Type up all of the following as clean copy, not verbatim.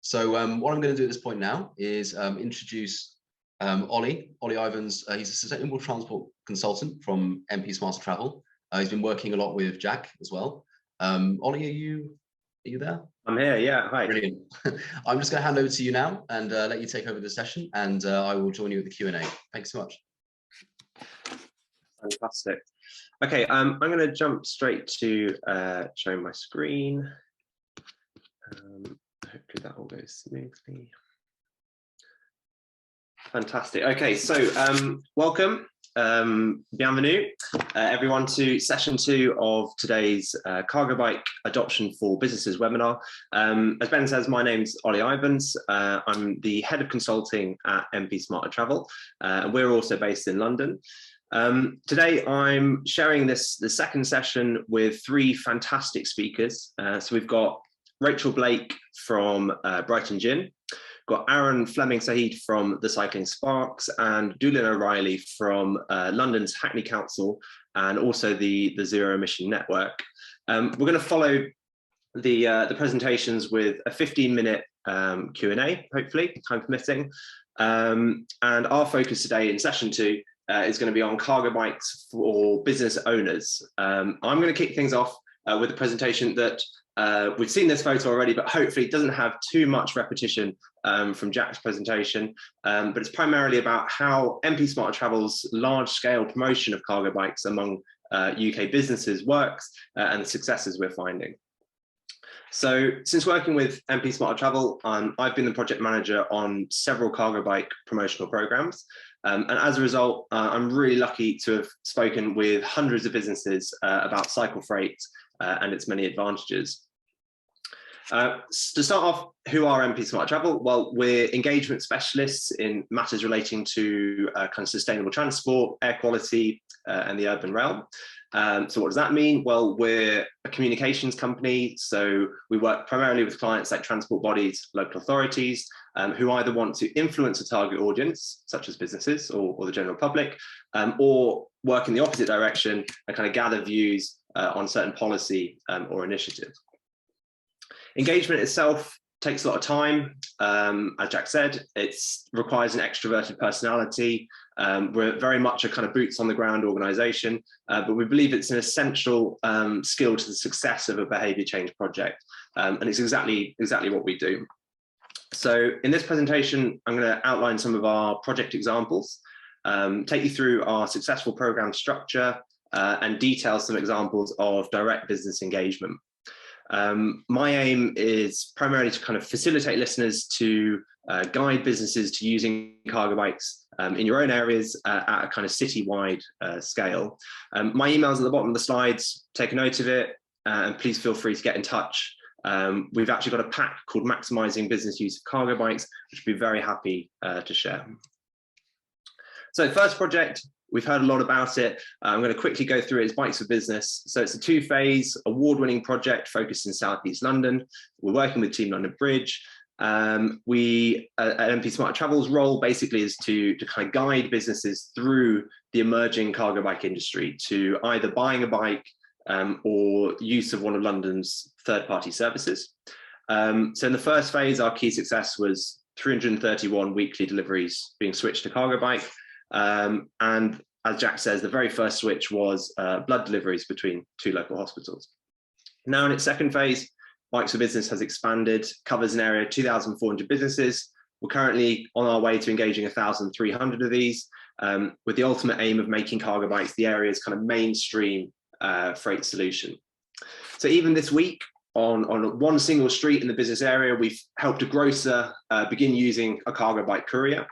So what I'm going to do at this point now is introduce Ollie Ivens. He's a sustainable transport consultant from MP Smarter Travel. He's been working a lot with Jack as well. Ollie, are you there? I'm here, yeah, hi. Brilliant. I'm just going to hand over to you now and let you take over the session, and I will join you at the Q&A. Thanks so much. Fantastic. Okay, I'm going to jump straight to showing my screen. Hopefully that all goes smoothly. Fantastic. Okay, so welcome, bienvenue, everyone to session 2 of today's Cargo Bike Adoption for Businesses webinar. As Ben says, my name's Ollie Ivens. I'm the head of consulting at MP Smarter Travel, and we're also based in London. Today I'm sharing the second session with 3 fantastic speakers. So we've got Rachel Blake from Brighton Gin, got Aaron Fleming-Saheed from the Cycling Sparks, and Doolin O'Reilly from London's Hackney Council, and also the Zero Emission Network. We're going to follow the presentations with a 15-minute Q&A, hopefully, time permitting. And our focus today in session 2 is going to be on cargo bikes for business owners. I'm going to kick things off with a presentation that we've seen this photo already, but hopefully it doesn't have too much repetition from Jack's presentation. But it's primarily about how MP Smarter Travel's large-scale promotion of cargo bikes among UK businesses works and the successes we're finding. So since working with MP Smarter Travel, I've been the project manager on several cargo bike promotional programs. And as a result, I'm really lucky to have spoken with hundreds of businesses about cycle freight and its many advantages. To start off, who are MP Smarter Travel? Well, we're engagement specialists in matters relating to kind of sustainable transport, air quality, and the urban realm. So what does that mean? Well, we're a communications company, so we work primarily with clients like transport bodies, local authorities, who either want to influence a target audience, such as businesses or the general public, or work in the opposite direction and kind of gather views on certain policy or initiative. Engagement itself takes a lot of time. As Jack said, it requires an extroverted personality. We're very much a kind of boots on the ground organization, but we believe it's an essential skill to the success of a behavior change project. And it's exactly what we do. So in this presentation, I'm going to outline some of our project examples, take you through our successful program structure, and detail some examples of direct business engagement. My aim is primarily to kind of facilitate listeners to guide businesses to using cargo bikes in your own areas at a kind of citywide scale. My email's at the bottom of the slides, take a note of it, and please feel free to get in touch. We've actually got a pack called Maximising Business Use of Cargo Bikes, which we'd be very happy to share. So first project, we've heard a lot about it. I'm going to quickly go through it. It's Bikes for Business. So it's a 2-phase award-winning project focused in South East London. We're working with Team London Bridge. We at MP Smarter Travel's role basically is to kind of guide businesses through the emerging cargo bike industry to either buying a bike or use of one of London's third-party services. So in the first phase, our key success was 331 weekly deliveries being switched to cargo bike. And as Jack says, the very first switch was blood deliveries between 2 local hospitals. Now in its second phase, Bikes for Business has expanded, covers an area of 2,400 businesses. We're currently on our way to engaging 1,300 of these, with the ultimate aim of making cargo bikes the area's kind of mainstream freight solution. So even this week, on one single street in the business area, we've helped a grocer begin using a cargo bike courier.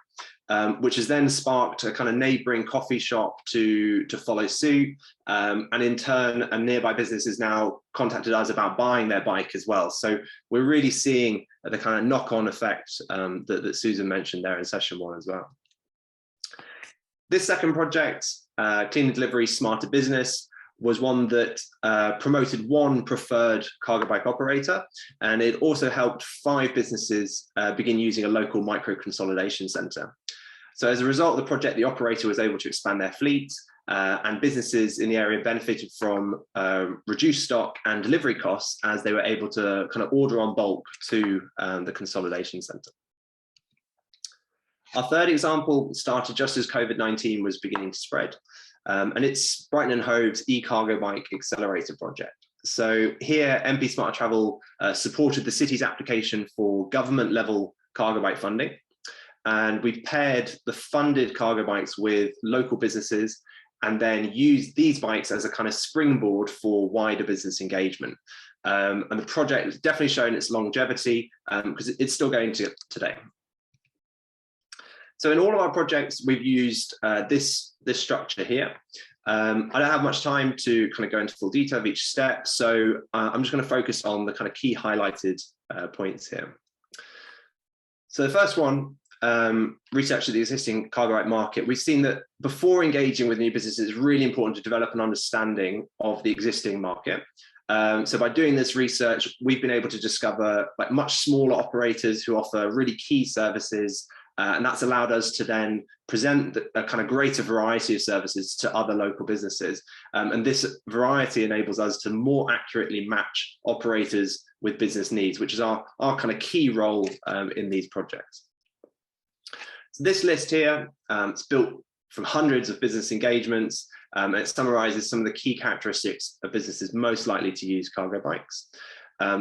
Which has then sparked a kind of neighbouring coffee shop to follow suit, and in turn a nearby business has now contacted us about buying their bike as well. So we're really seeing the kind of knock-on effect that Susan mentioned there in session 1 as well. This second project, Cleaner Delivery Smarter Business, was one that promoted one preferred cargo bike operator, and it also helped 5 businesses begin using a local micro consolidation centre. So as a result of the project, the operator was able to expand their fleet, and businesses in the area benefited from reduced stock and delivery costs as they were able to kind of order on bulk to the consolidation centre. Our third example started just as COVID-19 was beginning to spread, and it's Brighton and Hove's e-cargo bike accelerator project. So here, MP Smarter Travel supported the city's application for government-level cargo bike funding, and we paired the funded cargo bikes with local businesses and then used these bikes as a kind of springboard for wider business engagement. And the project has definitely shown its longevity because it's still going to today. So in all of our projects, we've used this structure here. I don't have much time to kind of go into full detail of each step, so I'm just going to focus on the kind of key highlighted points here. So the first one, research of the existing cargo bike market. We've seen that before engaging with new businesses, it's really important to develop an understanding of the existing market. So by doing this research, we've been able to discover like much smaller operators who offer really key services, and that's allowed us to then present a kind of greater variety of services to other local businesses. And this variety enables us to more accurately match operators with business needs, which is our kind of key role in these projects. So this list here, it's built from hundreds of business engagements. It summarizes some of the key characteristics of businesses most likely to use cargo bikes.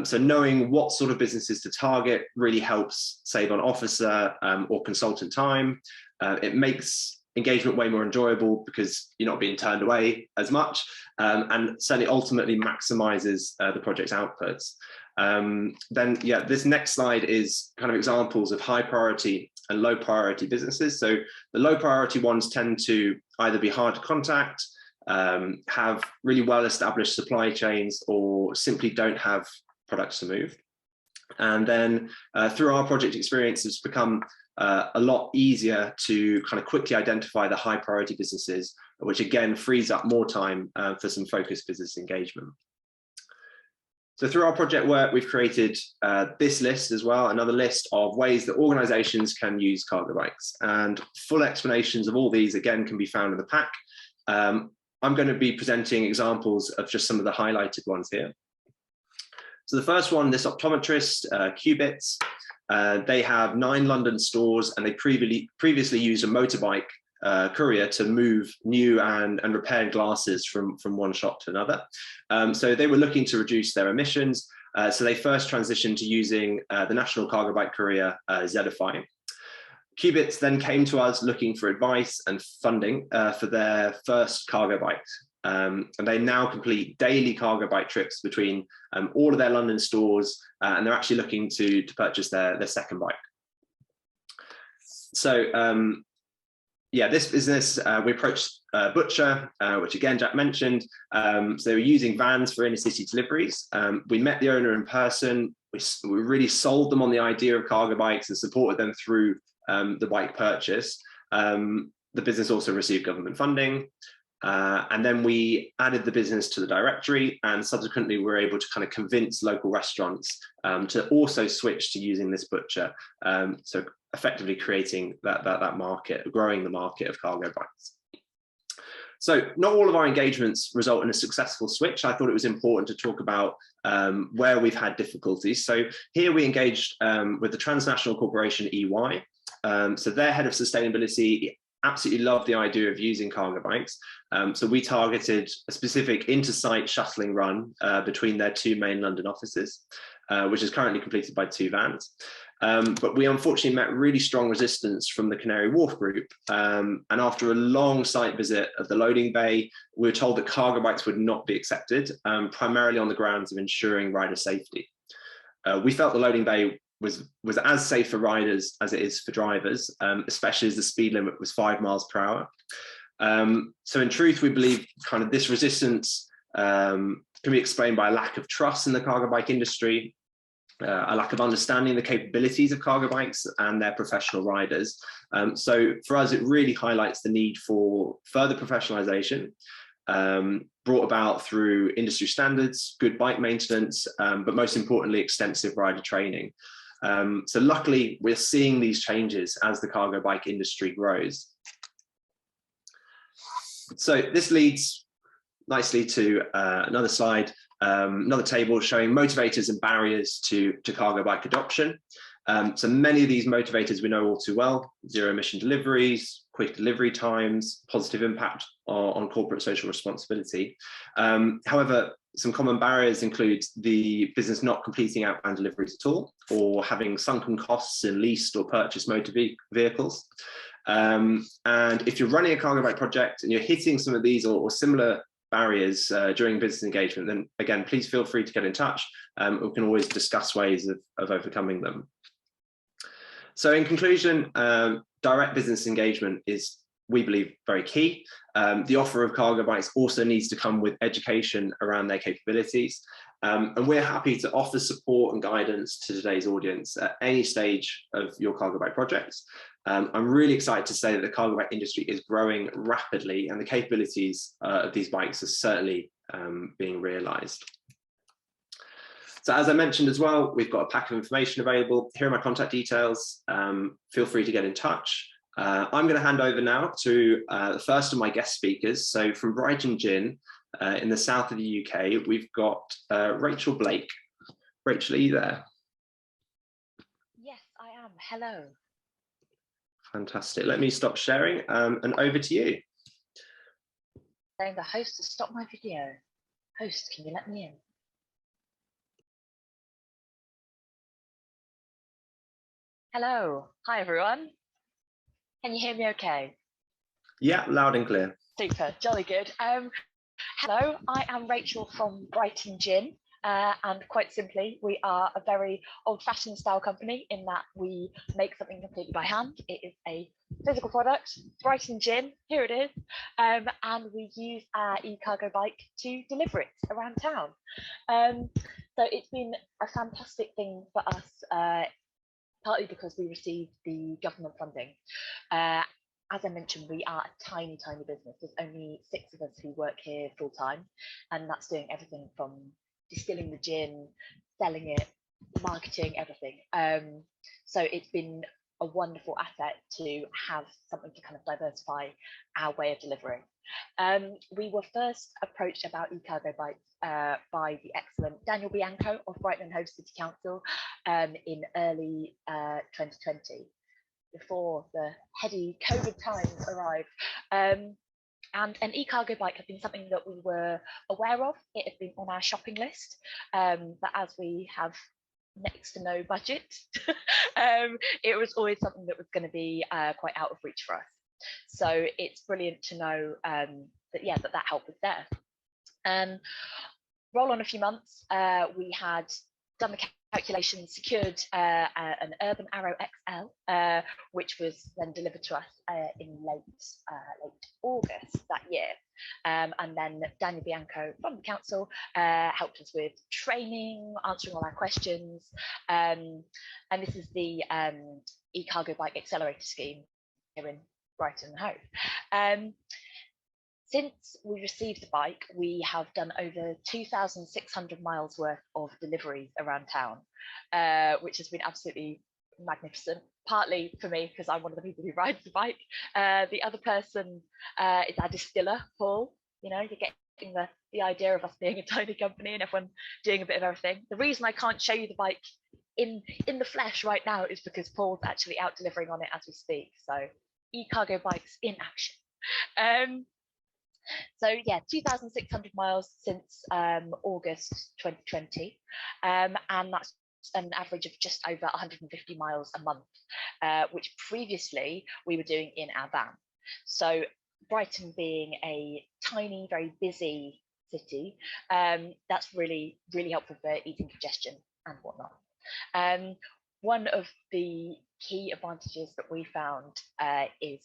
So knowing what sort of businesses to target really helps save on officer or consultant time. It makes engagement way more enjoyable because you're not being turned away as much, and certainly ultimately maximizes the project's outputs. Then, yeah, this next slide is kind of examples of high priority and low priority businesses. So the low priority ones tend to either be hard to contact, have really well-established supply chains, or simply don't have products to move. And then through our project experience, it's become a lot easier to kind of quickly identify the high priority businesses, which again frees up more time for some focused business engagement. So through our project work, we've created this list as well, another list of ways that organizations can use cargo bikes, and full explanations of all these again can be found in the pack. I'm going to be presenting examples of just some of the highlighted ones here. So the first one, this optometrist, Qubits, they have 9 London stores, and they previously used a motorbike courier to move new and repaired glasses from one shop to another. So they were looking to reduce their emissions. So they first transitioned to using the national cargo bike courier, Zedify. Qubits then came to us looking for advice and funding for their first cargo bikes. And they now complete daily cargo bike trips between all of their London stores, and they're actually looking to purchase their second bike. So yeah, this business, we approached Butcher, which again, Jack mentioned. So they were using vans for inner city deliveries. We met the owner in person. We really sold them on the idea of cargo bikes and supported them through the bike purchase. The business also received government funding. And then we added the business to the directory, and subsequently we were able to kind of convince local restaurants to also switch to using this Butcher. So effectively creating that market, growing the market of cargo bikes. So not all of our engagements result in a successful switch. I thought it was important to talk about where we've had difficulties. So here we engaged with the transnational corporation EY. So their head of sustainability absolutely loved the idea of using cargo bikes. So we targeted a specific intersite shuttling run between their 2 main London offices, which is currently completed by 2 vans. But we unfortunately met really strong resistance from the Canary Wharf group. And after a long site visit of the loading bay, we were told that cargo bikes would not be accepted, primarily on the grounds of ensuring rider safety. We felt the loading bay was as safe for riders as it is for drivers, especially as the speed limit was 5 miles per hour. So in truth, we believe kind of this resistance can be explained by a lack of trust in the cargo bike industry, a lack of understanding the capabilities of cargo bikes and their professional riders. So for us, it really highlights the need for further professionalization, brought about through industry standards, good bike maintenance, but most importantly, extensive rider training. So luckily, we're seeing these changes as the cargo bike industry grows. So this leads nicely to another slide, another table showing motivators and barriers to cargo bike adoption. So many of these motivators we know all too well: zero emission deliveries, quick delivery times, positive impact on corporate social responsibility. However, some common barriers include the business not completing outbound deliveries at all, or having sunken costs in leased or purchased motor vehicles. And if you're running a cargo bike project and you're hitting some of these or similar barriers during business engagement, then again, please feel free to get in touch. We can always discuss ways of overcoming them. So in conclusion, direct business engagement is, we believe, very key. The offer of cargo bikes also needs to come with education around their capabilities. And we're happy to offer support and guidance to today's audience at any stage of your cargo bike projects. I'm really excited to say that the cargo bike industry is growing rapidly, and the capabilities of these bikes are certainly being realized. So as I mentioned as well, we've got a pack of information available. Here are my contact details. Feel free to get in touch. I'm going to hand over now to the first of my guest speakers. So from Brighton Gin in the south of the UK, we've got Rachel Blake. Rachel, are you there? Yes, I am. Hello. Fantastic. Let me stop sharing and over to you. Saying the host to stop my video. Host, can you let me in? Hello. Hi, everyone. Can you hear me okay? Yeah, loud and clear. Super, jolly good. Hello, I am Rachel from Brighton Gin. And quite simply, we are a very old-fashioned style company in that we make something completely by hand. It is a physical product, Brighton Gin, here it is. And we use our e-cargo bike to deliver it around town. So it's been a fantastic thing for us, partly because we received the government funding. As I mentioned, we are a tiny, tiny business. There's only 6 of us who work here full time, and that's doing everything from distilling the gin, selling it, marketing, everything. So it's been a wonderful asset to have something to kind of diversify our way of delivering. We were first approached about e-cargo bikes by the excellent Daniel Bianco of Brighton and Hove City Council in early 2020, before the heady COVID times arrived. And an e-cargo bike had been something that we were aware of. It had been on our shopping list, but as we have next to no budget, it was always something that was going to be quite out of reach for us. So it's brilliant to know that help was there. Roll on a few months, we had done the calculations, secured an Urban Arrow XL, which was then delivered to us in late August that year. And then Daniel Bianco from the council helped us with training, answering all our questions. And this is the e-cargo bike accelerator scheme here in Brighton and Hove. Since we received the bike, we have done over 2,600 miles worth of deliveries around town, which has been absolutely magnificent, partly for me because I'm one of the people who rides the bike. The other person is our distiller, Paul. You know, you're getting the idea of us being a tiny company and everyone doing a bit of everything. The reason I can't show you the bike in the flesh right now is because Paul's actually out delivering on it as we speak. So e-cargo bikes in action. So yeah, 2,600 miles since August 2020, and that's an average of just over 150 miles a month, which previously we were doing in our van. So Brighton being a tiny, very busy city, that's really, really helpful for easing congestion and whatnot. One of the key advantages that we found is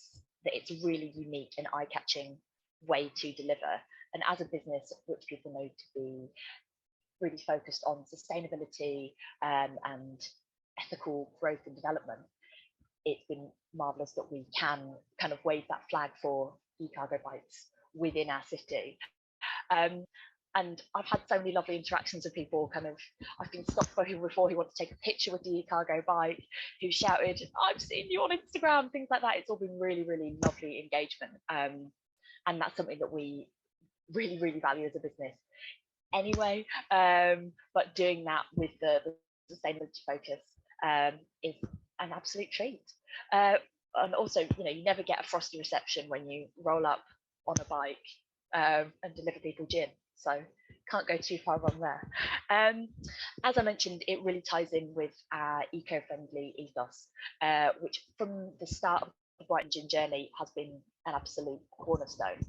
that it's a really unique and eye-catching way to deliver, and as a business which people know to be really focused on sustainability and ethical growth and development, it's been marvelous that we can kind of wave that flag for e-cargo bikes within our city. And I've had so many lovely interactions with people. I've been stopped by people before who want to take a picture with the e-cargo bike, who shouted, "I've seen you on Instagram," things like that. It's all been really, really lovely engagement. and that's something that we really value as a business anyway. But doing that with the sustainability focus is an absolute treat. And also, you never get a frosty reception when you roll up on a bike and deliver people gin. So can't go too far wrong there. As I mentioned, it really ties in with our eco-friendly ethos, which from the start of the Brighton Gin journey has been an absolute cornerstone.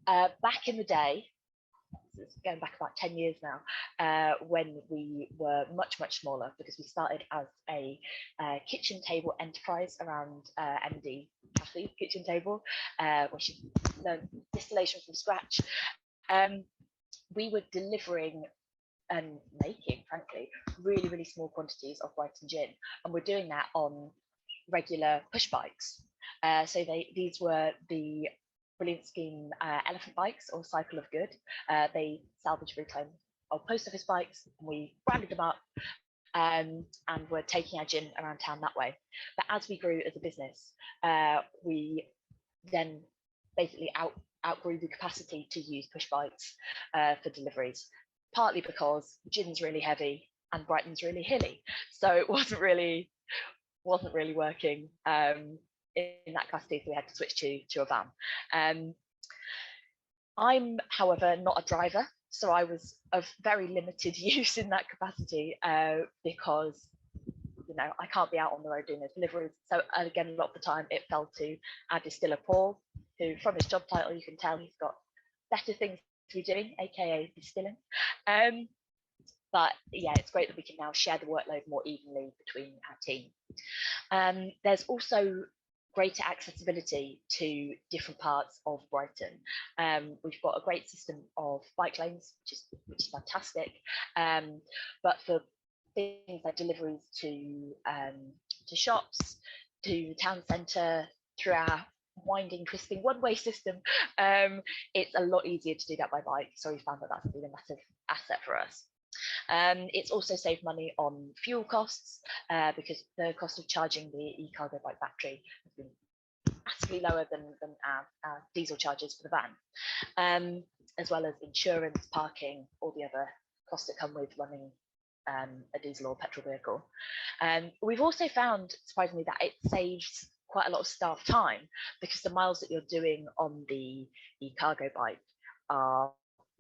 Back in the day, it's going back about 10 years now, when we were much smaller, because we started as a kitchen table enterprise around MD Kathy's kitchen table, where she learned distillation from scratch. We were delivering and making, frankly, really small quantities of Brighton gin, and we're doing that on regular push bikes. So these were the brilliant scheme elephant bikes, or cycle of good. They salvage reclaim old post office bikes, and we branded them up, and we're taking our gin around town that way. But as we grew as a business, we then basically outgrew the capacity to use push bikes for deliveries, partly because gin's really heavy and Brighton's really hilly, so it wasn't really working in that capacity, so we had to switch to a van. I'm, however, not a driver, so I was of very limited use in that capacity, because I can't be out on the road doing those deliveries. So again, a lot of the time it fell to our distiller Paul, who, from his job title, you can tell he's got better things to be doing, aka distilling. But yeah, it's great that we can now share the workload more evenly between our team. There's also greater accessibility to different parts of Brighton. We've got a great system of bike lanes, which is fantastic. But for things like deliveries to shops, to the town centre, through our winding, twisting one-way system, it's a lot easier to do that by bike. So we found that that's been a massive asset for us. It's also saved money on fuel costs, because the cost of charging the e-cargo bike battery has been massively lower than our diesel charges for the van, as well as insurance, parking, all the other costs that come with running a diesel or petrol vehicle. We've also found, surprisingly, that it saves quite a lot of staff time, because the miles that you're doing on the e-cargo bike are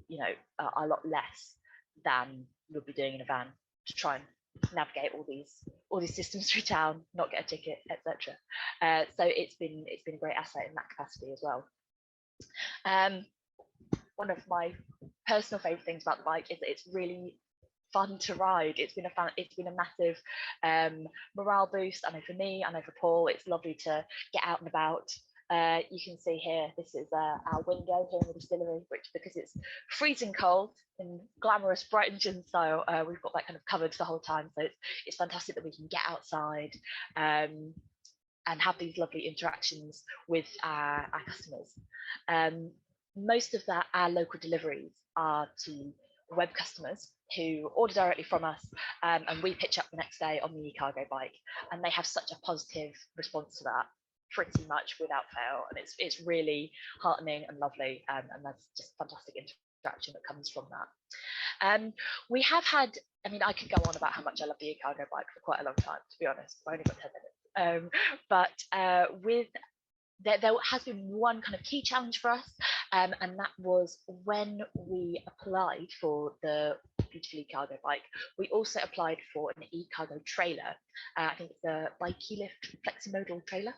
a lot less than you'll be doing in a van to try and navigate all these systems through town, not get a ticket, etc. So it's been a great asset in that capacity as well. One of my personal favourite things about the bike is that it's really fun to ride. It's been a massive morale boost. I know for me, I know for Paul, it's lovely to get out and about. You can see here, this is our window here in the distillery, which, because it's freezing cold in glamorous Brighton gin style, we've got that kind of covered the whole time. So it's fantastic that we can get outside and have these lovely interactions with our customers. Most of our local deliveries are to web customers who order directly from us, and we pitch up the next day on the e-cargo bike, and they have such a positive response to that, pretty much without fail, and it's really heartening and lovely, and that's just fantastic interaction that comes from that. We have had, I could go on about how much I love the e-cargo bike for quite a long time, to be honest. I've only got 10 minutes, but there has been one kind of key challenge for us, and that was when we applied for the beautiful e-cargo bike. We also applied for an e-cargo trailer. I think it's a Bikey Lift fleximodal trailer,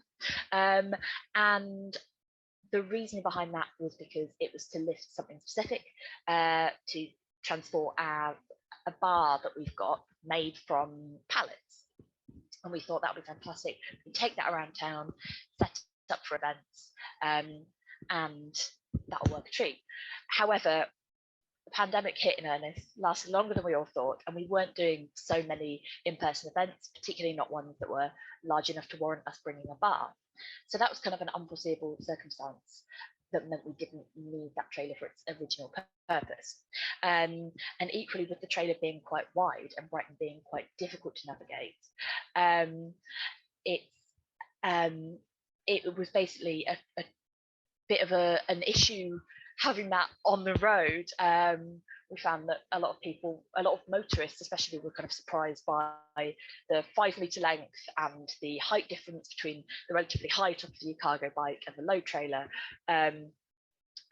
and the reason behind that was because it was to lift something specific, to transport a bar that we've got made from pallets, and we thought that would be fantastic. We can take that around town, set up for events, and that'll work a treat. However, the pandemic hit in earnest, lasted longer than we all thought, and we weren't doing so many in-person events, particularly not ones that were large enough to warrant us bringing a bar. So that was kind of an unforeseeable circumstance that meant we didn't need that trailer for its original purpose. And equally, with the trailer being quite wide and Brighton being quite difficult to navigate, it was basically bit of an issue having that on the road. We found that a lot of motorists especially, were kind of surprised by the 5-metre length and the height difference between the relatively high top of the cargo bike and the load trailer. And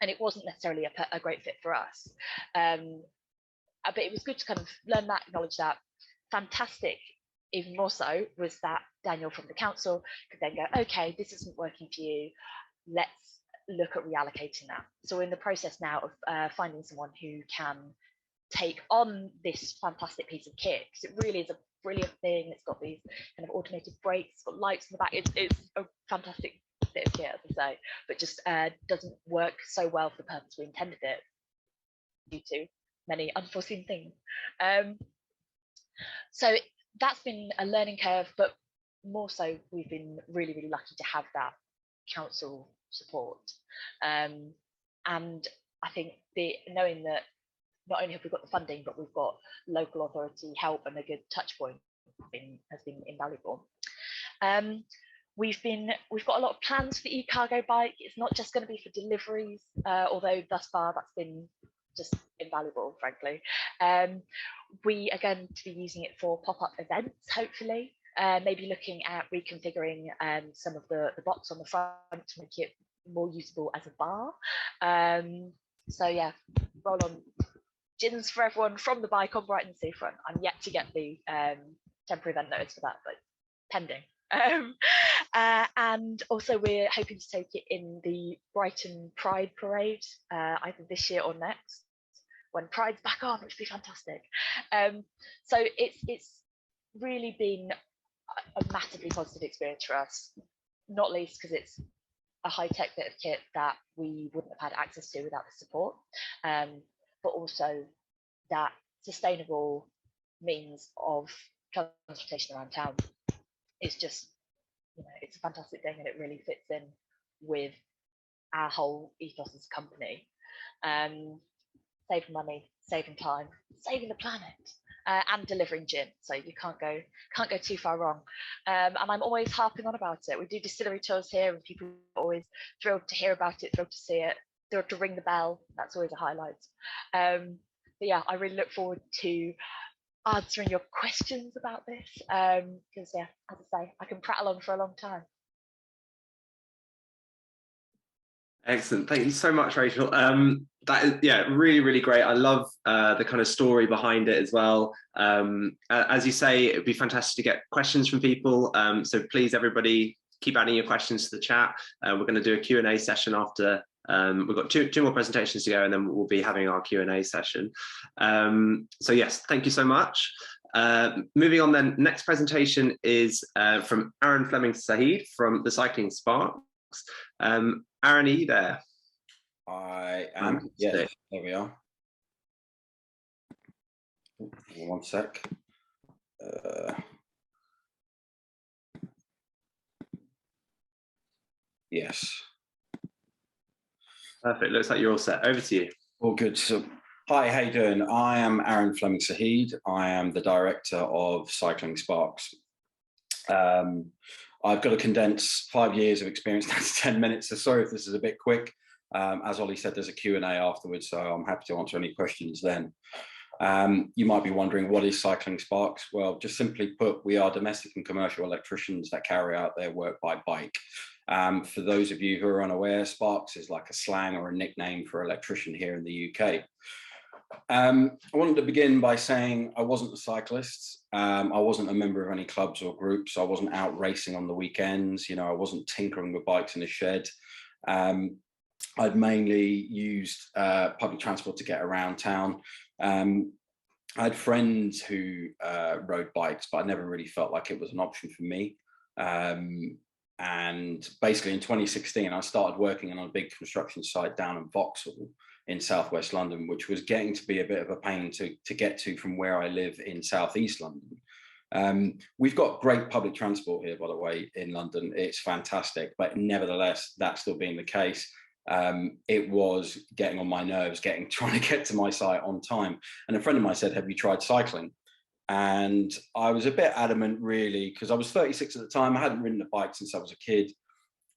it wasn't necessarily a great fit for us. But it was good to kind of learn that, acknowledge that. Fantastic, even more so, was that Daniel from the council could then go, okay, this isn't working for you, let's look at reallocating that. So we're in the process now of finding someone who can take on this fantastic piece of kit, because it really is a brilliant thing. It's got these kind of automated brakes, it's got lights in the back. It's a fantastic bit of kit, as I say, but just doesn't work so well for the purpose we intended it, due to many unforeseen things. So that's been a learning curve, but more so we've been really, really lucky to have that council support. And I think knowing that not only have we got the funding, but we've got local authority help and a good touch point has been invaluable. We've got a lot of plans for the e-cargo bike. It's not just going to be for deliveries, although thus far that's been just invaluable, frankly. We are going to be using it for pop-up events, hopefully. Maybe looking at reconfiguring some of the box on the front to make it more usable as a bar. So yeah, roll on gins for everyone from the bike on Brighton seafront. I'm yet to get the temporary event notice for that, but pending. And also we're hoping to take it in the Brighton Pride Parade, either this year or next, when Pride's back on, which would be fantastic. So it's really been a massively positive experience for us, not least because it's a high-tech bit of kit that we wouldn't have had access to without the support, but also that sustainable means of transportation around town is just, it's a fantastic thing, and it really fits in with our whole ethos as a company. Saving money, saving time, saving the planet, and delivering gin. So you can't go too far wrong. And I'm always harping on about it. We do distillery tours here, and people are always thrilled to hear about it, thrilled to see it, thrilled to ring the bell. That's always a highlight. But yeah, I really look forward to answering your questions about this, because yeah, as I say, I can prattle on for a long time. Excellent, thank you so much, Rachel. That is, yeah, really, really great. I love the kind of story behind it as well. As you say, it'd be fantastic to get questions from people. So please, everybody, keep adding your questions to the chat. We're going to do a Q&A session after. We've got two more presentations to go, and then we'll be having our Q&A session. So yes, thank you so much. Moving on then, next presentation is from Aaron Fleming-Saheed from the Cycling Sparks. Aaron, are you there? I am. Yes, there we are. One sec. Yes. Perfect. Looks like you're all set. Over to you. All good. So, hi, how you doing? I am Aaron Fleming-Saheed. I am the director of Cycling Sparks. I've got to condense 5 years of experience down to 10 minutes, so sorry if this is a bit quick. As Ollie said, there's a Q&A afterwards, so I'm happy to answer any questions then. You might be wondering, what is Cycling Sparks? Well, just simply put, we are domestic and commercial electricians that carry out their work by bike. For those of you who are unaware, Sparks is like a slang or a nickname for electrician here in the UK. I wanted to begin by saying I wasn't a cyclist. I wasn't a member of any clubs or groups. I wasn't out racing on the weekends. I wasn't tinkering with bikes in a shed. I'd mainly used public transport to get around town. I had friends who rode bikes, but I never really felt like it was an option for me. And basically in 2016, I started working on a big construction site down in Vauxhall in southwest London, which was getting to be a bit of a pain to get to from where I live in southeast London. We've got great public transport here, by the way, in London. It's fantastic, but nevertheless, that still being the case, it was getting on my nerves, trying to get to my site on time. And a friend of mine said, have you tried cycling? And I was a bit adamant, really, because I was 36 at the time. I hadn't ridden a bike since I was a kid.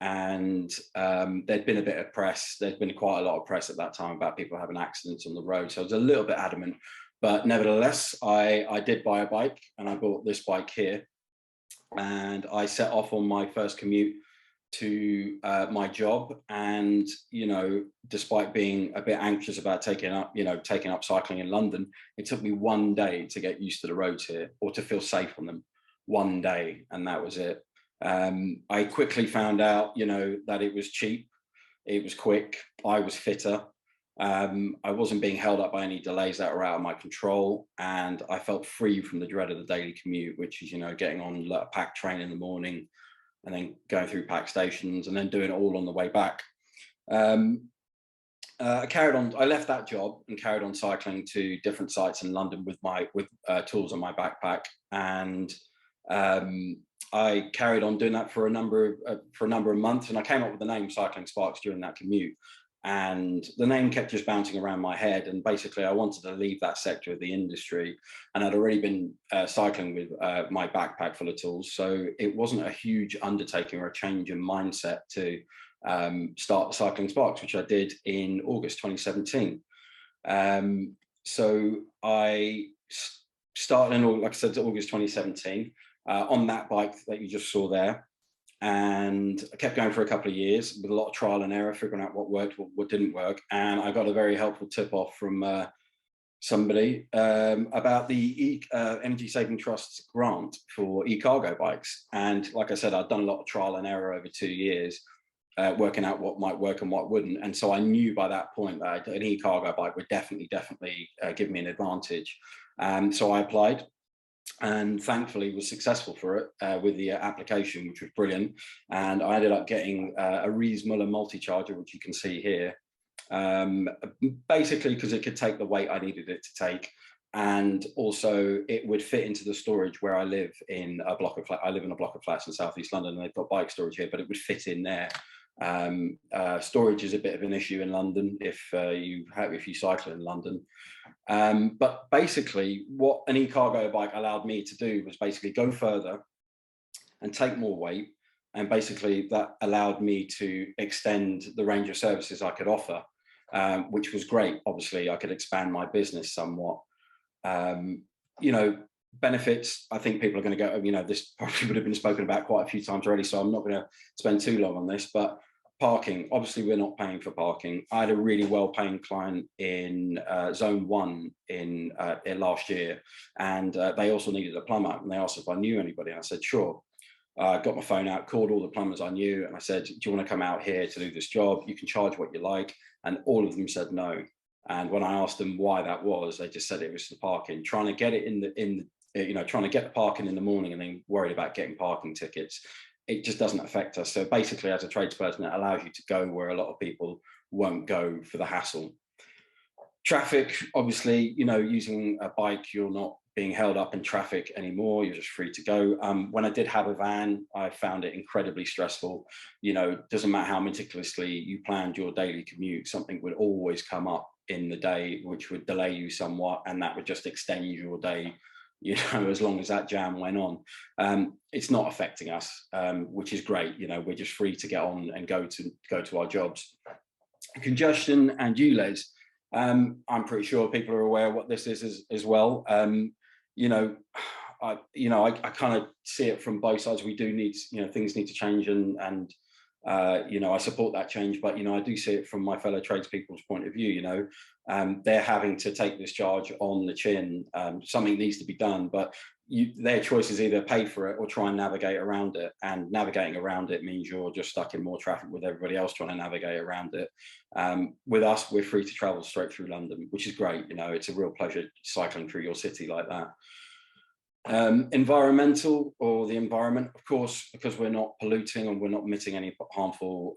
and there'd been a bit of press. There'd been quite a lot of press at that time about people having accidents on the road. So I was a little bit adamant, but nevertheless, I did buy a bike, and I bought this bike here, and I set off on my first commute to my job. And, you know, despite being a bit anxious about taking up cycling in London, it took me one day to get used to the roads here, or to feel safe on them. One day, and that was it. I quickly found out, you know, that it was cheap, it was quick, I was fitter, I wasn't being held up by any delays that were out of my control, and I felt free from the dread of the daily commute, which is, you know, getting on a packed train in the morning and then going through packed stations and then doing it all on the way back. I carried on. I left that job and carried on cycling to different sites in London with tools on my backpack, and I carried on doing that for a number of months, and I came up with the name Cycling Sparks during that commute. And the name kept just bouncing around my head, and basically I wanted to leave that sector of the industry, and I'd already been cycling with my backpack full of tools, so it wasn't a huge undertaking or a change in mindset to start Cycling Sparks, which I did in August 2017. So I started in, like I said, August 2017 on that bike that you just saw there. And I kept going for a couple of years with a lot of trial and error, figuring out what worked, what didn't work. And I got a very helpful tip off from somebody about the Energy Saving Trust's grant for e-cargo bikes. And like I said, I'd done a lot of trial and error over 2 years, working out what might work and what wouldn't. And so I knew by that point that an e-cargo bike would definitely give me an advantage. So I applied, and thankfully was successful for it with the application, which was brilliant. And I ended up getting a Rees Muller multi-charger, which you can see here, basically because it could take the weight I needed it to take, and also it would fit into the storage where I live in a block of flats. I live in a block of flats in Southeast London, and they've got bike storage here, but it would fit in there. Storage is a bit of an issue in London if you cycle in London. But basically what an e-cargo bike allowed me to do was basically go further and take more weight, and basically that allowed me to extend the range of services I could offer, which was great. Obviously I could expand my business somewhat. You know, benefits, I think people are going to go, you know, this probably would have been spoken about quite a few times already, so I'm not going to spend too long on this. But parking, obviously we're not paying for parking. I had a really well-paying client in Zone 1 in last year, and they also needed a plumber, and they asked if I knew anybody, and I said sure. I got my phone out, called all the plumbers I knew, and I said, do you want to come out here to do this job? You can charge what you like. And all of them said no. And when I asked them why that was, they just said it was the parking, trying to get it trying to get the parking in the morning and then worried about getting parking tickets. It just doesn't affect us. So basically, as a tradesperson, it allows you to go where a lot of people won't go for the hassle. Traffic, obviously, you know, using a bike, you're not being held up in traffic anymore. You're just free to go. When I did have a van, I found it incredibly stressful. You know, doesn't matter how meticulously you planned your daily commute, something would always come up in the day which would delay you somewhat, and that would just extend your day, you know, as long as that jam went on. It's not affecting us, which is great. You know, we're just free to get on and go to our jobs. Congestion and ULEZ, I'm pretty sure people are aware what this is as well. You know, I kind of see it from both sides. We do need, you know, things need to change, and you know, I support that change, but, you know, I do see it from my fellow tradespeople's point of view. You know, they're having to take this charge on the chin. Something needs to be done, but their choice is either pay for it or try and navigate around it. And navigating around it means you're just stuck in more traffic with everybody else trying to navigate around it. With us, we're free to travel straight through London, which is great. You know, it's a real pleasure cycling through your city like that. Environmental, or the environment, of course, because we're not polluting and we're not emitting any harmful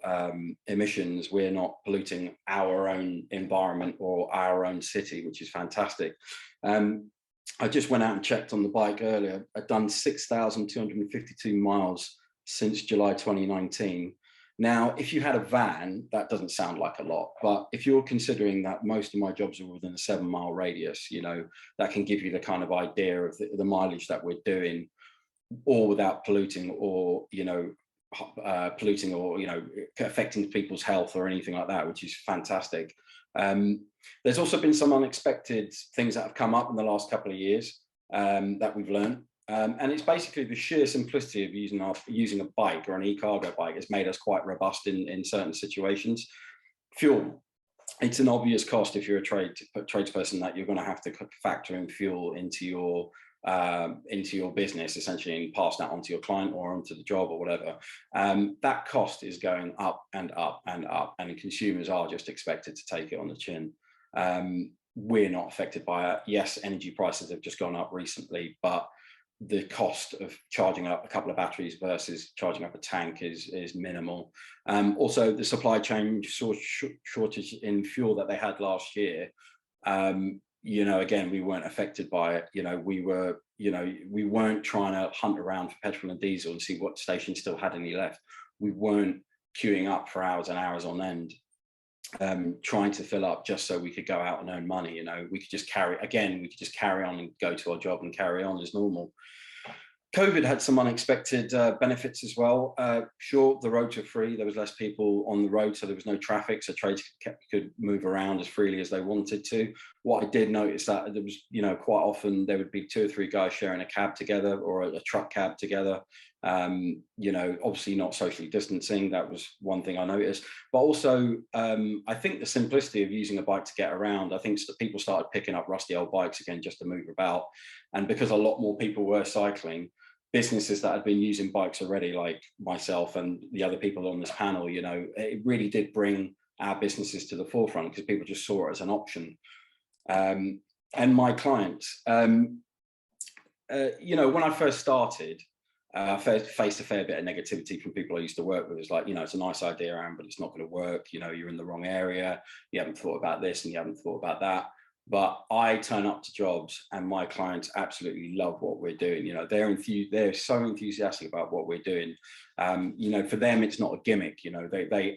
emissions, we're not polluting our own environment or our own city, which is fantastic. I just went out and checked on the bike earlier. I've done 6,252 miles since July 2019. Now, if you had a van, that doesn't sound like a lot, but if you're considering that most of my jobs are within a 7-mile radius, you know, that can give you the kind of idea of the mileage that we're doing, all without polluting or, you know, polluting or affecting people's health or anything like that, which is fantastic. There's also been some unexpected things that have come up in the last couple of years that we've learned. And it's basically the sheer simplicity of using a bike or an e-cargo bike has made us quite robust in certain situations. Fuel. It's an obvious cost if you're a tradesperson that you're going to have to factor in fuel into your business, essentially, and pass that on to your client or onto the job or whatever. That cost is going up and up and up, and consumers are just expected to take it on the chin. We're not affected by it. Yes, energy prices have just gone up recently, but the cost of charging up a couple of batteries versus charging up a tank is minimal. Also, the supply chain shortage in fuel that they had last year, again, we weren't affected by it. We weren't trying to hunt around for petrol and diesel and see what stations still had any left. We weren't queuing up for hours and hours on end, trying to fill up just so we could go out and earn money. We could just carry on and go to our job and carry on as normal. COVID had some unexpected benefits as well. Sure, the roads were free. There was less people on the road, so there was no traffic, so trades could move around as freely as they wanted to. What I did notice that there was, quite often there would be 2 or 3 guys sharing a cab together or a truck cab together. Obviously not socially distancing. That was one thing I noticed. But also, I think the simplicity of using a bike to get around, I think people started picking up rusty old bikes again just to move about. And because a lot more people were cycling, businesses that had been using bikes already, like myself and the other people on this panel, it really did bring our businesses to the forefront because people just saw it as an option. And my clients, when I first started, I faced a fair bit of negativity from people I used to work with. It's like, it's a nice idea, Aaron, but it's not going to work. You're in the wrong area. You haven't thought about this and you haven't thought about that. But I turn up to jobs and my clients absolutely love what we're doing. They're so enthusiastic about what we're doing. For them, it's not a gimmick. They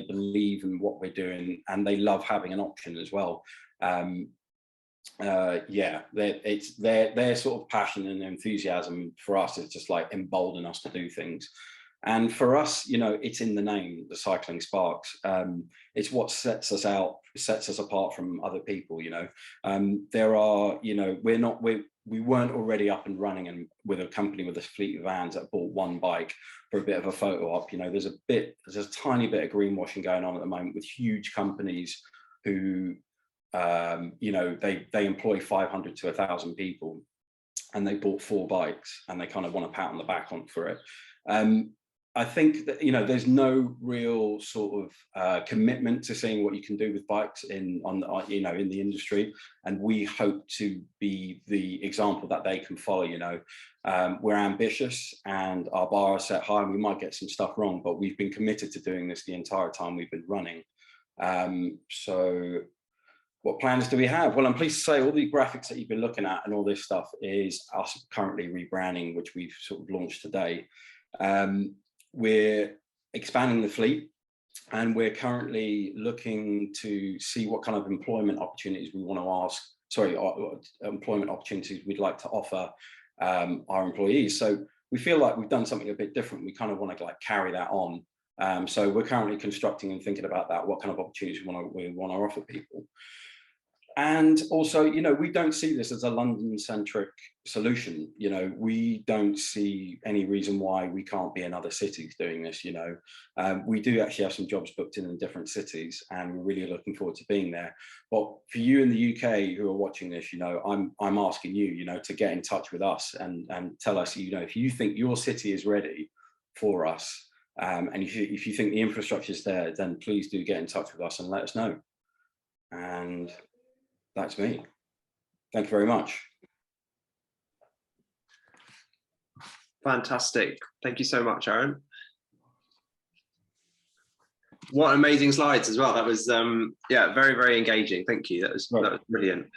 believe in what we're doing and they love having an option as well. It's their sort of passion and enthusiasm for us is just like embolden us to do things. And for us, it's in the name, the Cycling Sparks. It's what sets us apart from other people. We weren't already up and running and with a company with a fleet of vans that bought one bike for a bit of a photo op. There's a tiny bit of greenwashing going on at the moment with huge companies who they employ 500 to 1,000 people and they bought 4 bikes and they kind of want a pat on the back for it. I think that, there's no real sort of commitment to seeing what you can do with bikes in the industry. And we hope to be the example that they can follow. We're ambitious and our bar is set high and we might get some stuff wrong, but we've been committed to doing this the entire time we've been running. So what plans do we have? Well, I'm pleased to say all the graphics that you've been looking at and all this stuff is us currently rebranding, which we've sort of launched today. We're expanding the fleet and we're currently looking to see what kind of employment opportunities we'd like to offer our employees. So we feel like we've done something a bit different. We kind of want to carry that on. So we're currently constructing and thinking about that, what kind of opportunities we want to offer people. And also, we don't see this as a London-centric solution. We don't see any reason why we can't be in other cities doing this. We do actually have some jobs booked in different cities and we're really looking forward to being there. But for you in the UK who are watching this, I'm asking you, to get in touch with us and tell us, if you think your city is ready for us, and if you think the infrastructure is there, then please do get in touch with us and let us know. And that's me. Thank you very much. Fantastic. Thank you so much, Aaron. What amazing slides as well. That was very, very engaging. Thank you. That was brilliant.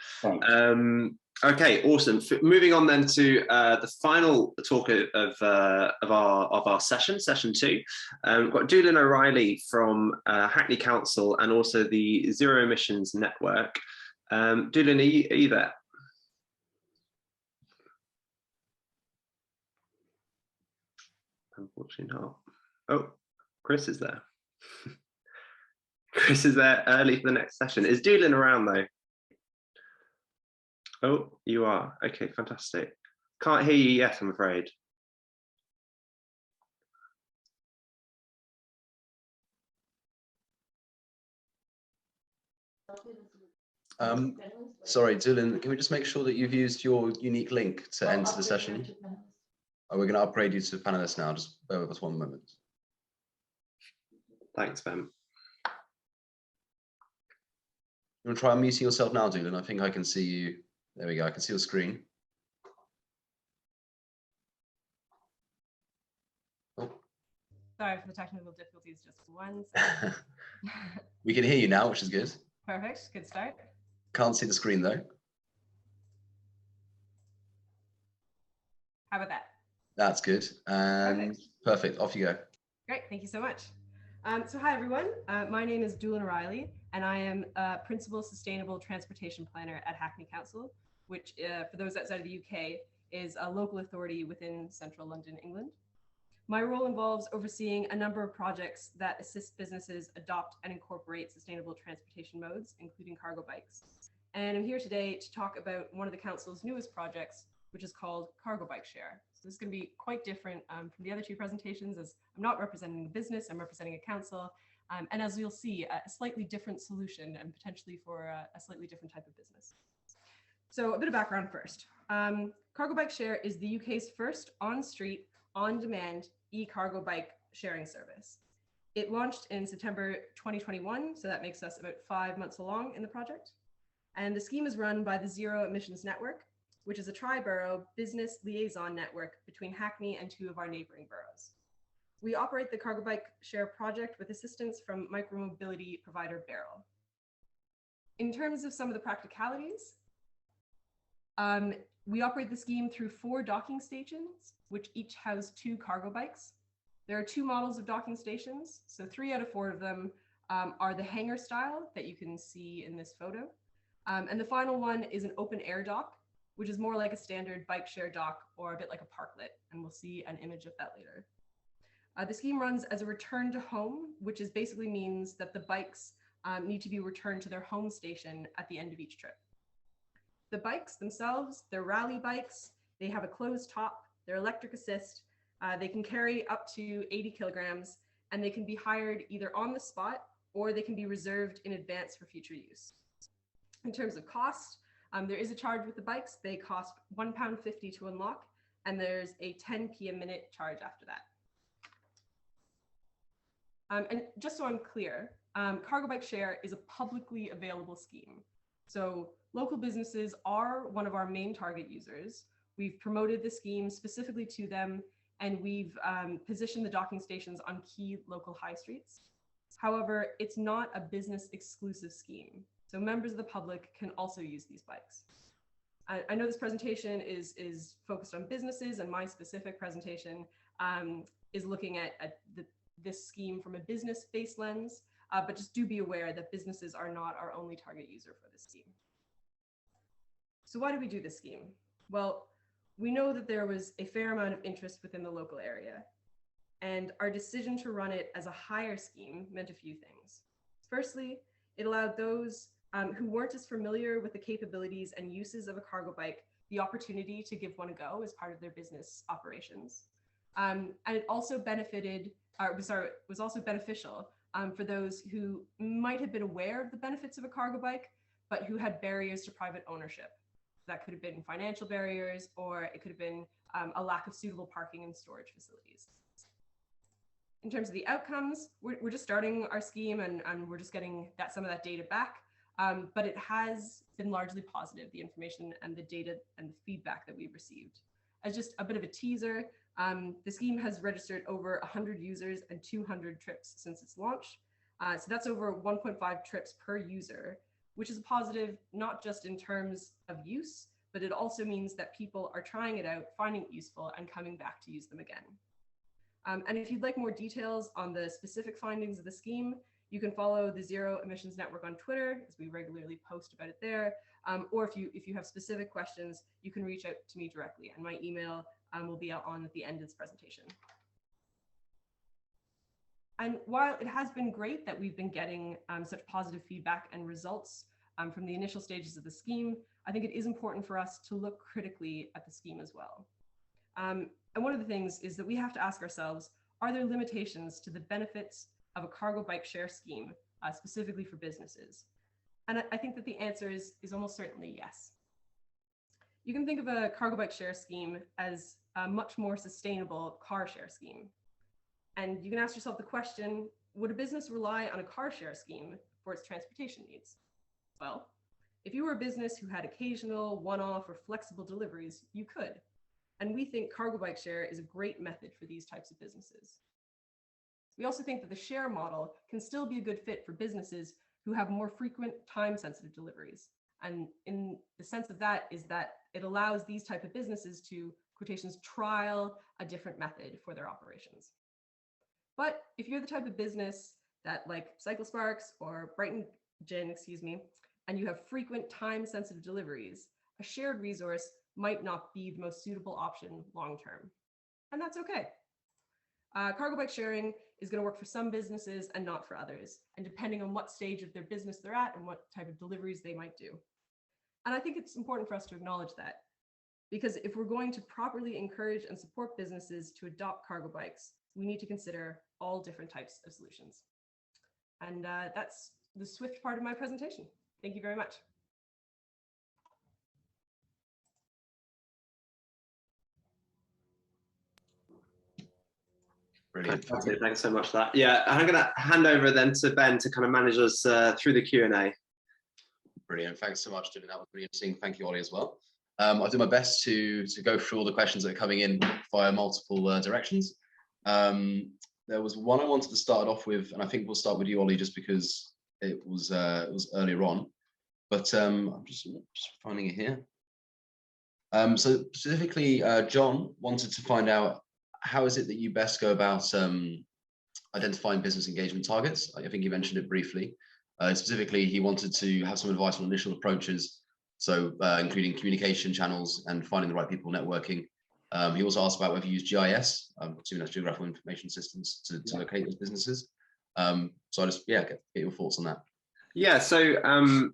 Okay, awesome. Moving on then to the final talk of our session 2. We've got Doolin O'Reilly from Hackney Council and also the Zero Emissions Network. Doolin, are you there? Unfortunately not. Oh, Chris is there. Chris is there early for the next session. Is Doolin around though? Oh, you are. Okay, fantastic. Can't hear you yet, I'm afraid. Sorry, Doolin, can we just make sure that you've used your unique link to enter the session? Oh, we're going to upgrade you to panelist now. Just bear with us one moment. Thanks, Ben. You want to try unmuting yourself now, Doolin? I think I can see you. There we go. I can see your screen. Oh. Sorry for the technical difficulties, just one second. We can hear you now, which is good. Perfect, good start. Can't see the screen though. How about that? That's good. And perfect. Off you go. Great, thank you so much. So hi everyone, my name is Doolin O'Reilly and I am a Principal Sustainable Transportation Planner at Hackney Council, which for those outside of the UK is a local authority within central London, England. My role involves overseeing a number of projects that assist businesses adopt and incorporate sustainable transportation modes, including cargo bikes. And I'm here today to talk about one of the council's newest projects, which is called Cargo Bike Share. So this is going to be quite different from the other two presentations, as I'm not representing a business, I'm representing a council. And as you'll see, a slightly different solution and potentially for a slightly different type of business. So a bit of background first. Cargo Bike Share is the UK's first on-street, on-demand e-cargo bike sharing service. It launched in September 2021, so that makes us about 5 months along in the project. And the scheme is run by the Zero Emissions Network, which is a tri-borough business liaison network between Hackney and 2 of our neighbouring boroughs. We operate the Cargo Bike Share project with assistance from micromobility provider Barrel. In terms of some of the practicalities, we operate the scheme through 4 docking stations, which each house 2 cargo bikes. There are 2 models of docking stations, so 3 out of 4 of them are the hangar style that you can see in this photo. And the final one is an open air dock, which is more like a standard bike share dock or a bit like a parklet, and we'll see an image of that later. The scheme runs as a return to home, which is basically means that the bikes need to be returned to their home station at the end of each trip. The bikes themselves, they're rally bikes, they have a closed top, they're electric assist, they can carry up to 80 kilograms, and they can be hired either on the spot or they can be reserved in advance for future use. In terms of cost, there is a charge with the bikes. They cost £1.50 to unlock, and there's a 10p a minute charge after that. And just so I'm clear, Cargo Bike Share is a publicly available scheme. So local businesses are one of our main target users. We've promoted the scheme specifically to them, and we've positioned the docking stations on key local high streets. However, it's not a business exclusive scheme. So members of the public can also use these bikes. I know this presentation is focused on businesses, and my specific presentation is looking at this scheme from a business-based lens, but just do be aware that businesses are not our only target user for this scheme. So why do we do this scheme? Well, we know that there was a fair amount of interest within the local area, and our decision to run it as a hire scheme meant a few things. Firstly, it allowed those who weren't as familiar with the capabilities and uses of a cargo bike the opportunity to give one a go as part of their business operations. And it also was also beneficial for those who might have been aware of the benefits of a cargo bike, but who had barriers to private ownership. That could have been financial barriers, or it could have been a lack of suitable parking and storage facilities. In terms of the outcomes, we're just starting our scheme and we're just getting some of that data back. But it has been largely positive, the information and the data and the feedback that we've received. As just a bit of a teaser, the scheme has registered over 100 users and 200 trips since its launch. So that's over 1.5 trips per user, which is a positive, not just in terms of use, but it also means that people are trying it out, finding it useful, and coming back to use them again. And if you'd like more details on the specific findings of the scheme, you can follow the Zero Emissions Network on Twitter, as we regularly post about it there. Or if you have specific questions, you can reach out to me directly, and my email will be out on at the end of this presentation. And while it has been great that we've been getting such positive feedback and results from the initial stages of the scheme, I think it is important for us to look critically at the scheme as well. And one of the things is that we have to ask ourselves, are there limitations to the benefits of a cargo bike share scheme, specifically for businesses? And I think that the answer is almost certainly yes. You can think of a cargo bike share scheme as a much more sustainable car share scheme. And you can ask yourself the question, would a business rely on a car share scheme for its transportation needs? Well, if you were a business who had occasional, one-off, or flexible deliveries, you could. And we think cargo bike share is a great method for these types of businesses. We also think that the share model can still be a good fit for businesses who have more frequent time-sensitive deliveries. And in the sense of that is that it allows these type of businesses to, quotations, trial a different method for their operations. But if you're the type of business that, like CycleSparks or Brighton Gin, and you have frequent time-sensitive deliveries, a shared resource might not be the most suitable option long-term. And that's okay. Cargo bike sharing is going to work for some businesses and not for others, and depending on what stage of their business they're at and what type of deliveries they might do. And I think it's important for us to acknowledge that, because if we're going to properly encourage and support businesses to adopt cargo bikes, we need to consider all different types of solutions. And that's the swift part of my presentation. Thank you very much. Brilliant. Fantastic. Thanks so much for that. Yeah, I'm going to hand over then to Ben to kind of manage us through the Q&A. Brilliant. Thanks so much, Doolin. That was really interesting. Thank you, Ollie, as well. I'll do my best to go through all the questions that are coming in via multiple directions. There was one I wanted to start off with, and I think we'll start with you, Ollie, just because it was earlier on. But I'm just finding it here. So specifically, John wanted to find out, how is it that you best go about identifying business engagement targets? I think you mentioned it briefly. Specifically, he wanted to have some advice on initial approaches, so including communication channels and finding the right people, networking. He also asked about whether you use GIS, assuming that's geographical information systems, to locate those businesses. So I just, get your thoughts on that. Yeah, so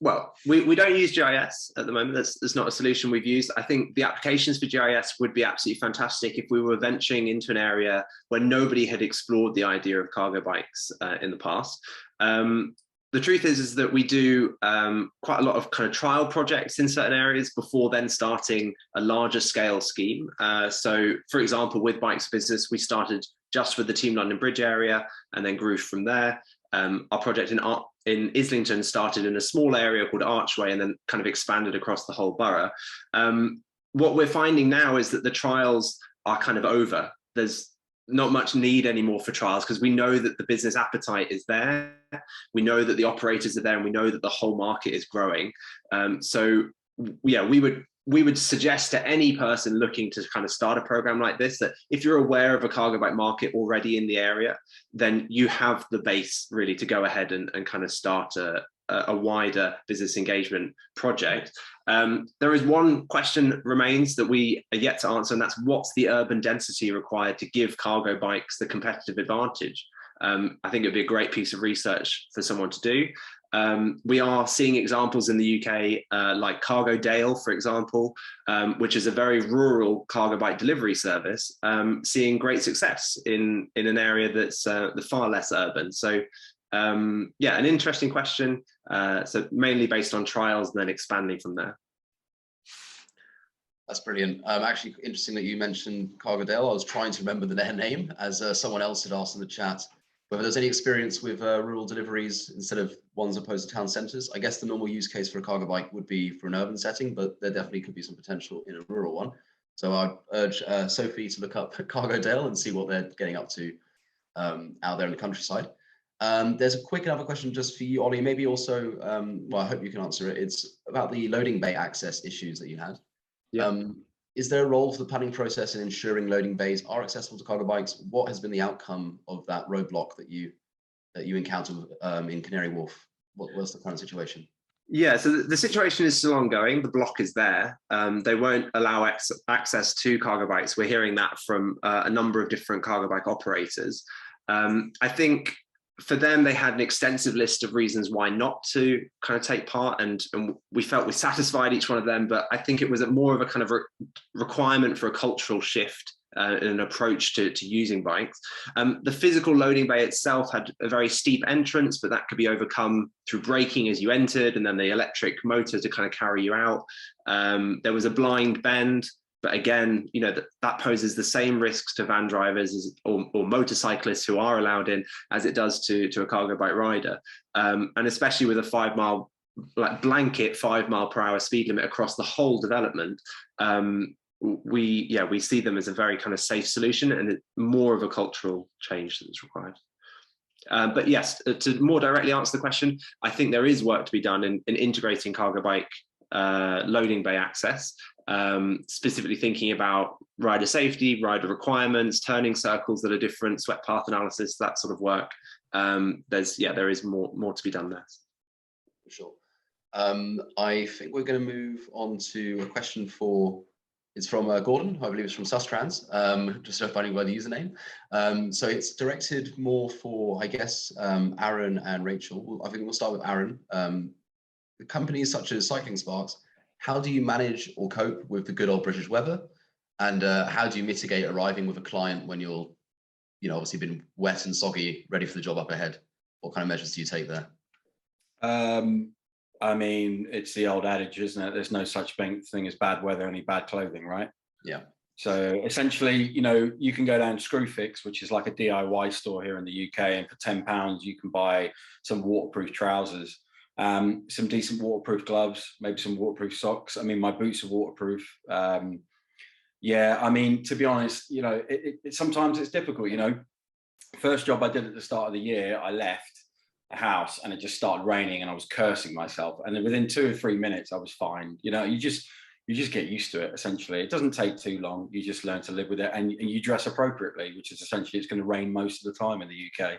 well, we don't use GIS at the moment. That's not a solution we've used. I think the applications for GIS would be absolutely fantastic if we were venturing into an area where nobody had explored the idea of cargo bikes in the past. The truth is that we do quite a lot of kind of trial projects in certain areas before then starting a larger scale scheme. So, for example, with Bikes Business, we started just with the Team London Bridge area and then grew from there. Our project in Islington started in a small area called Archway and then kind of expanded across the whole borough. What we're finding now is that the trials are kind of over. There's not much need anymore for trials because we know that the business appetite is there. We know that the operators are there and we know that the whole market is growing. So yeah, we would suggest to any person looking to kind of start a program like this that if you're aware of a cargo bike market already in the area, then you have the base really to go ahead and kind of start a wider business engagement project. There is one question remains that we are yet to answer, and that's what's the urban density required to give cargo bikes the competitive advantage? I think it would be a great piece of research for someone to do. We are seeing examples in the UK, like Cargo Dale, for example, which is a very rural cargo bike delivery service, seeing great success in an area that's far less urban. So yeah, an interesting question. So mainly based on trials and then expanding from there. That's brilliant. Actually, interesting that you mentioned Cargo Dale. I was trying to remember their name, as someone else had asked in the chat, whether there's any experience with rural deliveries instead of ones opposed to town centres. I guess the normal use case for a cargo bike would be for an urban setting, but there definitely could be some potential in a rural one. So I'd urge Sophie to look up Cargo Dale and see what they're getting up to out there in the countryside. There's a quick another question just for you, Ollie, maybe also, well, I hope you can answer it. It's about the loading bay access issues that you had. Yeah. Is there a role for the planning process in ensuring loading bays are accessible to cargo bikes? What has been the outcome of that roadblock that you encountered in Canary Wharf? What was the current situation? Yeah, so the situation is still ongoing. The block is there. They won't allow access to cargo bikes. We're hearing that from a number of different cargo bike operators. I think for them, they had an extensive list of reasons why not to kind of take part, and we felt we satisfied each one of them. But I think it was more of a kind of requirement for a cultural shift and an approach to using bikes. The physical loading bay itself had a very steep entrance, but that could be overcome through braking as you entered, and then the electric motor to kind of carry you out. There was a blind bend, but again, you know, that poses the same risks to van drivers or motorcyclists who are allowed in as it does to a cargo bike rider. And especially with a 5 mile, like blanket 5 mile per hour speed limit across the whole development, we see them as a very kind of safe solution, and more of a cultural change that's required. But yes, to more directly answer the question, I think there is work to be done in integrating cargo bike loading bay access, specifically thinking about rider safety, rider requirements, turning circles that are different, swept path analysis, that sort of work. There is more to be done there. For sure. I think we're going to move on to a question it's from Gordon, I believe it's from Sustrans, just finding by the username. So it's directed more for, I guess, Aaron and Rachel. I think we'll start with Aaron. Companies such as Cycling Sparks, how do you manage or cope with the good old British weather? And how do you mitigate arriving with a client when you're, obviously been wet and soggy, ready for the job up ahead? What kind of measures do you take there? I mean, it's the old adage, isn't it? There's no such thing as bad weather, only bad clothing, right? Yeah. So essentially, you can go down to Screwfix, which is like a DIY store here in the UK, and for £10 you can buy some waterproof trousers, some decent waterproof gloves, maybe some waterproof socks. I mean, my boots are waterproof. Yeah, I mean, to be honest, sometimes it's difficult. First job I did at the start of the year, I left the house and it just started raining and I was cursing myself. And then within 2 or 3 minutes, I was fine. You just get used to it. Essentially, it doesn't take too long. You just learn to live with it, and you dress appropriately, which is essentially it's going to rain most of the time in the UK.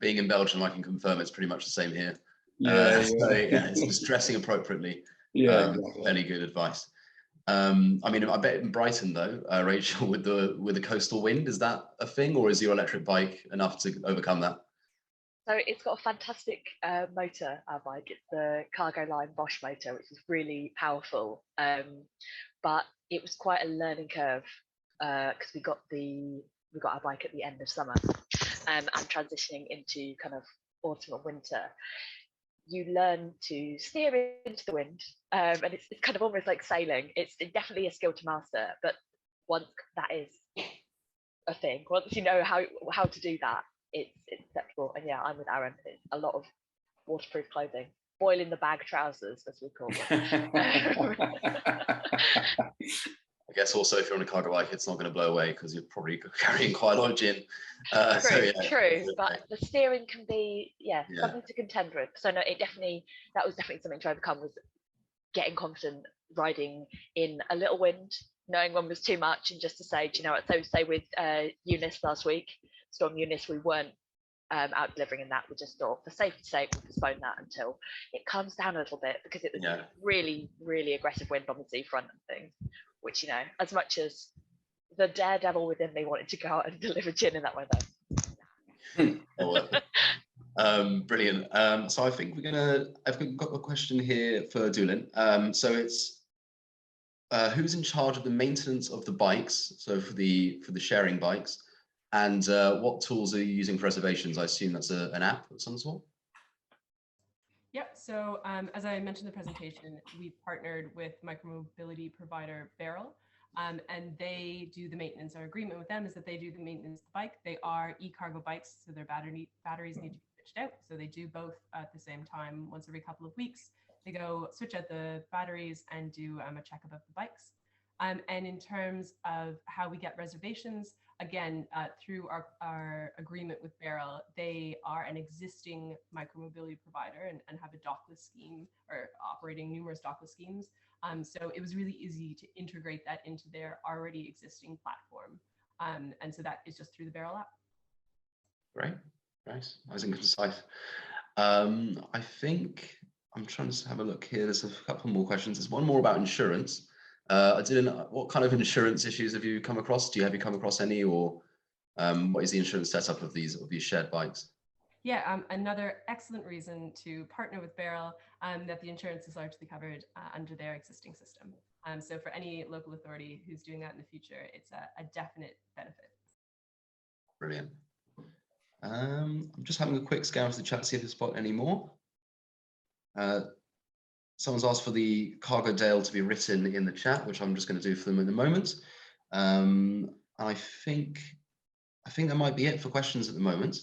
Being in Belgium, I can confirm it's pretty much the same here. It's just dressing appropriately. Exactly. Fairly good advice. I mean, I bet in Brighton though, Rachel, with the coastal wind, is that a thing, or is your electric bike enough to overcome that? So it's got a fantastic motor, our bike. It's the Cargo Line Bosch motor, which is really powerful. But it was quite a learning curve because we got our bike at the end of summer, and transitioning into kind of autumn and winter. You learn to steer into the wind, and it's kind of almost like sailing. It's definitely a skill to master, but once that is a thing, once you know how to do that, it's acceptable. And yeah, I'm with Aaron. It's a lot of waterproof clothing, boil in the bag trousers, as we call them. I guess also if you're on a cargo bike, it's not going to blow away because you're probably carrying quite a lot of gin. True, but the steering can be something to contend with. So no, that was definitely something to overcome, was getting confident riding in a little wind, knowing when was too much, and just to say, do you know what? So say with Eunice last week, Storm Eunice, we weren't out delivering in that. We just thought, for safety's sake, we'll postpone that until it calms down a little bit, because it was really, really aggressive wind on the seafront and things, which, as much as the daredevil within me wanted to go out and deliver gin in that weather. Brilliant. So I think I've got a question here for Doolin. So it's who's in charge of the maintenance of the bikes? So for the sharing bikes, and what tools are you using for reservations? I assume that's an app of some sort. Yeah, so as I mentioned in the presentation, we've partnered with micromobility provider Barrel, and they do the maintenance. Our agreement with them is that they do the maintenance of the bike. They are e-cargo bikes, so their batteries need to be switched out. So they do both at the same time, once every couple of weeks. They go switch out the batteries and do a checkup of the bikes. And in terms of how we get reservations, again, through our agreement with Barrel, they are an existing micromobility provider and have a dockless scheme, or operating numerous dockless schemes. So it was really easy to integrate that into their already existing platform. And so that is just through the Barrel app. Great, nice and concise. I think I'm trying to have a look here. There's a couple more questions. There's one more about insurance. What kind of insurance issues have you come across? Have you come across any, or What is the insurance setup of these shared bikes? Yeah, another excellent reason to partner with Beryl, that the insurance is largely covered under their existing system. So for any local authority who's doing that in the future, it's a definite benefit. Brilliant. I'm just having a quick scan of the chat to see if there's spot any more. Someone's asked for the cargo Dale to be written in the chat, which I'm just going to do for them in a moment. I think that might be it for questions at the moment.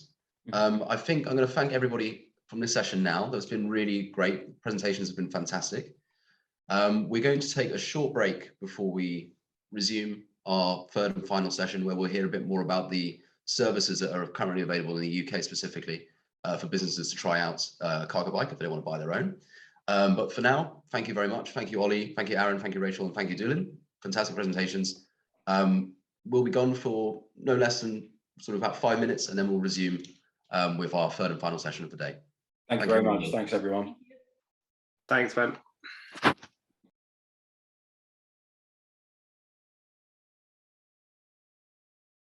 I think I'm going to thank everybody from this session now. That's been really great. Presentations have been fantastic. We're going to take a short break before we resume our third and final session, where we'll hear a bit more about the services that are currently available in the UK specifically for businesses to try out a cargo bike if they want to buy their own. But for now, thank you very much. Thank you, Ollie. Thank you, Aaron. Thank you, Rachel. And thank you, Doolin. Fantastic presentations. We'll be gone for no less than sort of about 5 minutes, and then we'll resume with our third and final session of the day. Thank you very much. Thanks, everyone. Thanks, Ben.